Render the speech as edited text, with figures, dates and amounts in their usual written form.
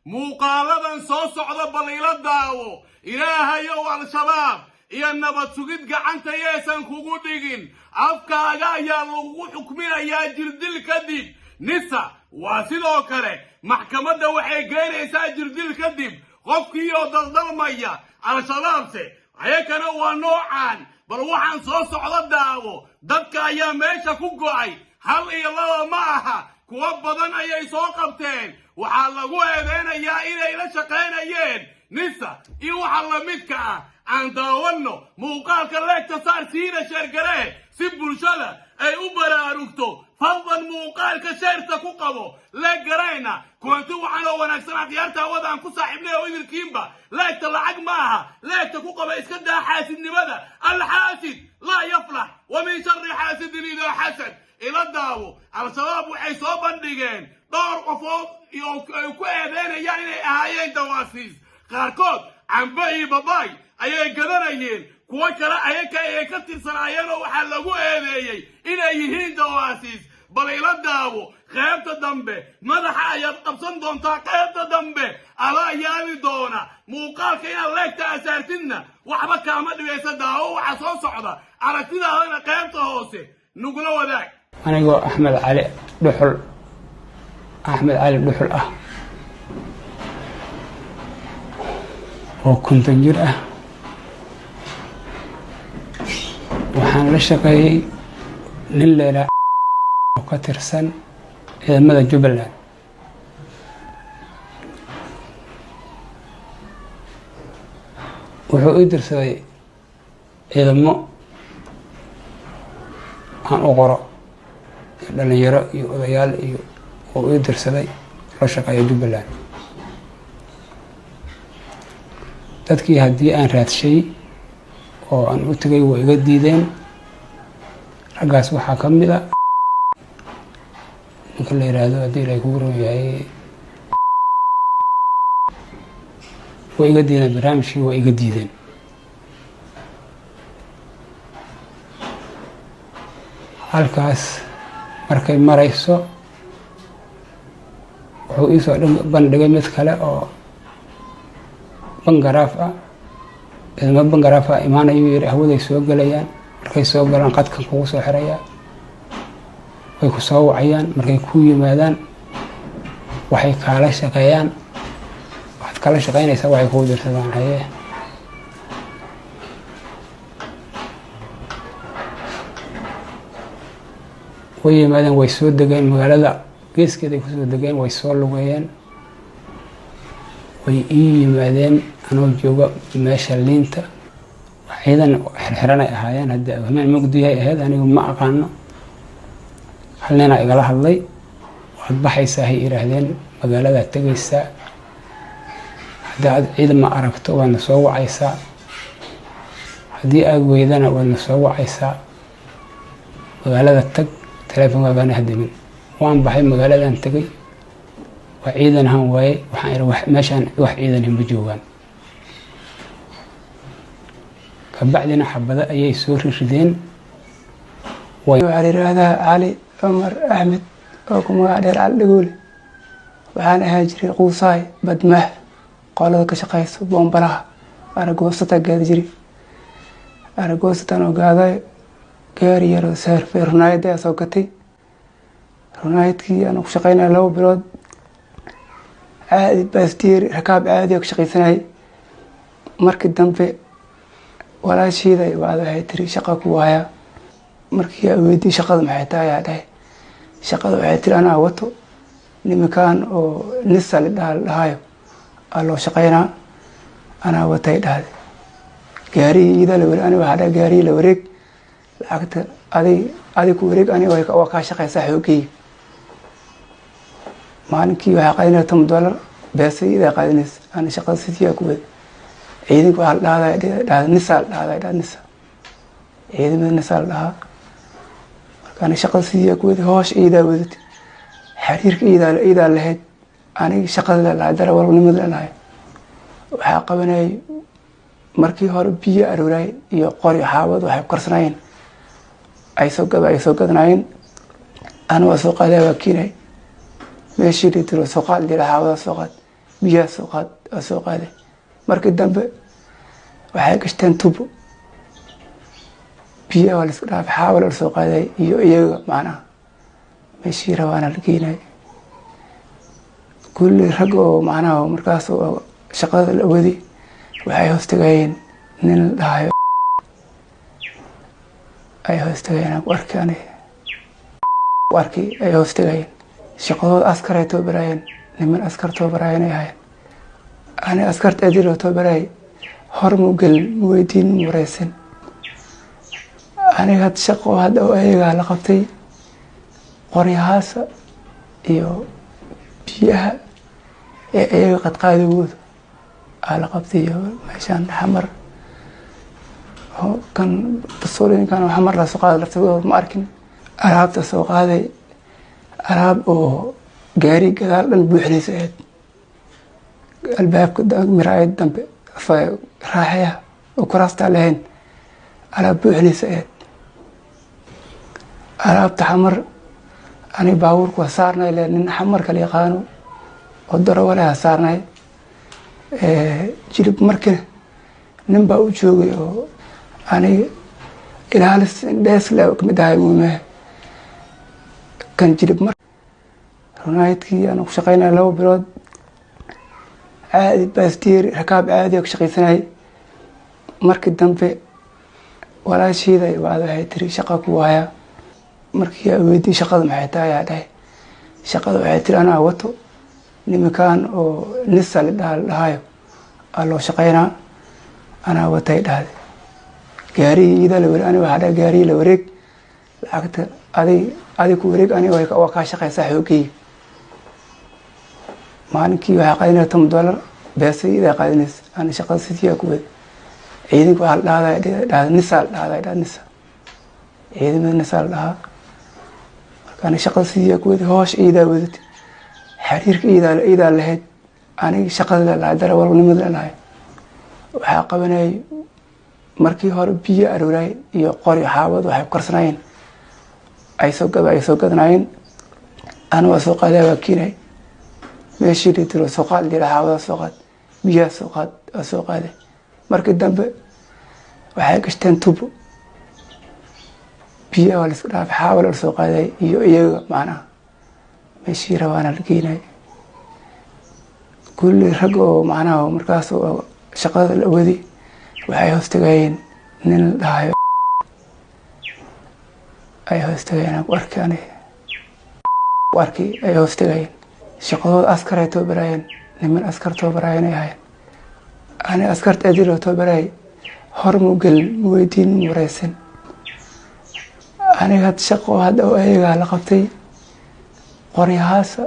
muuqaaladan soo socda bal ila daawo ilaahayow al-shabaab iyo nabad sugid gacanta yeesan kugu dhigin afkaaga ayaa lagu xukminayaa jirdil kadib nisa waa sidoo kale maxkamadda waxay geynaysaa jirdil kadib qofkii oo daldalmaya al-shabaabse ayakana waa noocaan bal waxaan soo socda daawo dadka ayaa meesha ku go'ay hal iyo laba ma aha kuwa badan ayay soo qabteen waxaa lagu eedeynayaa inay la shaqaynayeen nisa iyo waxa la midka ah aan daawanno muuqaalka leegta saar siina sheergaree si bulshada ay u baraarugto fadlan muuqaalka sheerta ku qabo leeggarayna kuwanti waxaan oo wanaagsan akhyaarta wadaan ku saaxiibnay oo idinkiinba leegta lacag maaha leegta ku qaba iska daa xaasidnimada alxaasid laa yaflax wa min sharri xaasidin idaa xasad ila daawo al-shabaab waxay soo bandhigeen dhowr qofood ay ku eedeynayaan inay ahaayeen dawaasiis qaarkood cambe iyo babaay ayay gadanayeen kuwa kale ayaka ay ka tirsanaayeen oo waxaa lagu eedeeyey inay yihiin dawaasiis bal ila daawo qaybta dambe madaxa ayaad qabsan doontaa qaybta dambe alaa yaabi doona muuqaalka inaad leegta asaartidna waxba kaama dhibeysa daawo waxa soo socda aragtidaadana qaybta hoose nugula wadaag anigoo axmed cali dhuxul ah oo 50 jir ah waxaan la shaqeeyay nin leela oo ka tirsan ciidamada Jubbaland wuxuu i dirsaday ciidamo aan u qoro dhalinyaro iyo odayaal iyo oo i dirsaday la shaqeeya Jubbaland dadkii haddii aan raadshay oo aan u tagay way iga diideen raggaas waxaa ka mid ah ninka la yiraahdo haddii ilaahay kugu roon yahay way iga diideen barnaamijkii way iga diideen halkaas markay marayso wuxuu ii soo bandhigay mid kale oo bangaraaf ah ciidamo bangaraaf ah imaanayuu yidhi hawaday soo gelayaan markay soo galaan qadkan kugu soo xirayaa way ku soo wacayaan markay ku yimaadaan waxay kaala shaqeeyaan waxaad kala shaqeynaysaa waxay kugu dirsadaan haye way yimaadeen way soo degeen magaalada geeskeeday kusoo degeen way soo lugeeyeen way ii yimaadeen anoo jooga meesha liinta ciidan xirxiranay ahaayeen hadda hameen mugdiyahay ahayd anigu ma aqaano hal nina igala hadlay waad baxaysaa hay yiraahdeen magaalada tagaysaa haddii aad ciidan ma aragto waadna soo wacaysaa haddii aad weydana waadna soo wacaysaa magaalada tag telefoon waabana hadamin waan baxay magaaladan tagay waa ciidan ahaan waaye waxaan iri meeshaan wax ciidan ma joogaan kabacdina xabada ayay soo rideen waxaa la yiraahdaa cali cumar axmed oo ku magac dheer cali dhagoole waxaan ahaan jiray quusaay badmaax qolada ka shaqeyso boombalaha aragoosata gaadi jiray aragoosatan oo gaaday gaari yar oo saarfay runaayad ayaa soo gatay runaayadkii aan ku shaqeynay 2 bilood caadi baasteer rakaab caadi ku shaqeysanay markii dambe walaashiiday waxay tiri shaqo ku waaya markii ay weydiin shaqada maxay tahay dhahay shaqada waxay tiri anaa wato nimankan oo nisa la dhahayo loo shaqeynaa anaa watay dhahay gaari ida la wareeg aniga waxa gaari la wareeg lacagta adi ku wareeg aniga waa ka shaqeysaa xoogay maalinkii waxa qaadinay $10 beesay ida qaadinaysa ana shaqada sidii ku wad ciidanku waxa dhahday nisa dhahday nisa ciidamada nisa dhaha markaan shaqada sidii ku wad hoosh ida wadad xiriirka ida lahayd aniga shaqada la dara walnimada lanahay waxa qabanay markii hore biyo aruuray iyo qori xaawad waxay korsanayeen ay soo gadanaayeen ana waa soo qaaday waa kiinay meeshii dhintay soo qaad dira xaawada soo qaad biyaha soo qaaday markii dambe waxay gashteen tubo biyaha waa la iska dhaafay xaawal la soo qaaday iyo iyaga macnaha meeshii rabaana la geynay kulli rag oo macnaha markaas oo shaqada la wadi waxay hoos tagayeen nin la dhahayo ay hoos tagayeen arkay ay hoos tagayeen shaqadooda askar ay tababarayeen niman askar tababarayeen ay ahaayeen ani askarta adiloo tababarayay hor mu gelin mu weydiin mu wareysan aniga had shaqo hadda oo ayagaa la qabtay qoryahaasa iyo biyaha ee ayaga qadqaadigooda aa la qabtay iyo meeshaan xamar kan basoolooyinkan xamar la soo qaaday laftigooda ma arkin alaabta soo qaaday alaab oo gaari gadaal dhan buuxinaysa ahayd albaabka miraayad dambe raaxaya oo kuraastaa lahayn alaab buuxinaysa ahayd alaabta xamar ani baabuurku waa saarnay le nin xamar kala yaqaano oo darawalaha saarnay jilib markina nin baa u joogay oo aniga ilaalis dheesle kamid ahay muumaha kan jilib mar runaayadkii aan ku shaqaynaya 2 bilood caadi baasteeri rakaab caadi ku shaqaysanay markii dambe walaashiida waxay tiri shaqa ku waaya markii ay weydiin shaqada maxay tahay dhahay shaqada waxay tiri anaa wato nimankan oo nisal dhahayo loo shaqaynaa anaa watay dhahday gaariida la wareeg aniga waxa gaari la wareeg lacagta adi ku wareeg aniga waa ka shaqaysaa xoogay maalinkii waxa qaadinay $10 beesayda qaadinays aan shaqada sidii ku wad ciidanku waxa dhahday nisal dhahday nisa ciidanka nisal dhahaa markaan shaqada sidii ku wad hoosh ciida wadad xiriirka ciida lahayd aniga shaqada la darawalnimada lahayd waxa qabanay markii hore biyo aruuray iyo qori xaawad waxay karsanayeen ay soo gadanaayeen ana waa soo qaaday waa kiinay meeshii dhintay soo qaad dira xaawada soo qaad biyo soo qaaday markii dambe waxay gashteen tubo biyaha waa la iska dhaafay xaawal la soo qaaday iyo iyaga macnaha meeshii rabaana la geynay kulli rag oo macnaha markaas oo shaqada la wadi waxay hoos tagayeen nin la dhahayo ay hoos tagayeen arkay ay hoos tagayeen shaqadooda askar ay tababarayeen niman askar tababarayeen ay ahaayeen ani askarta adiloo tababarayay hor mu gelin mu weydiin mu wareysan aniga had shaqo hadda oo ayagaa la qabtay qoryahaasa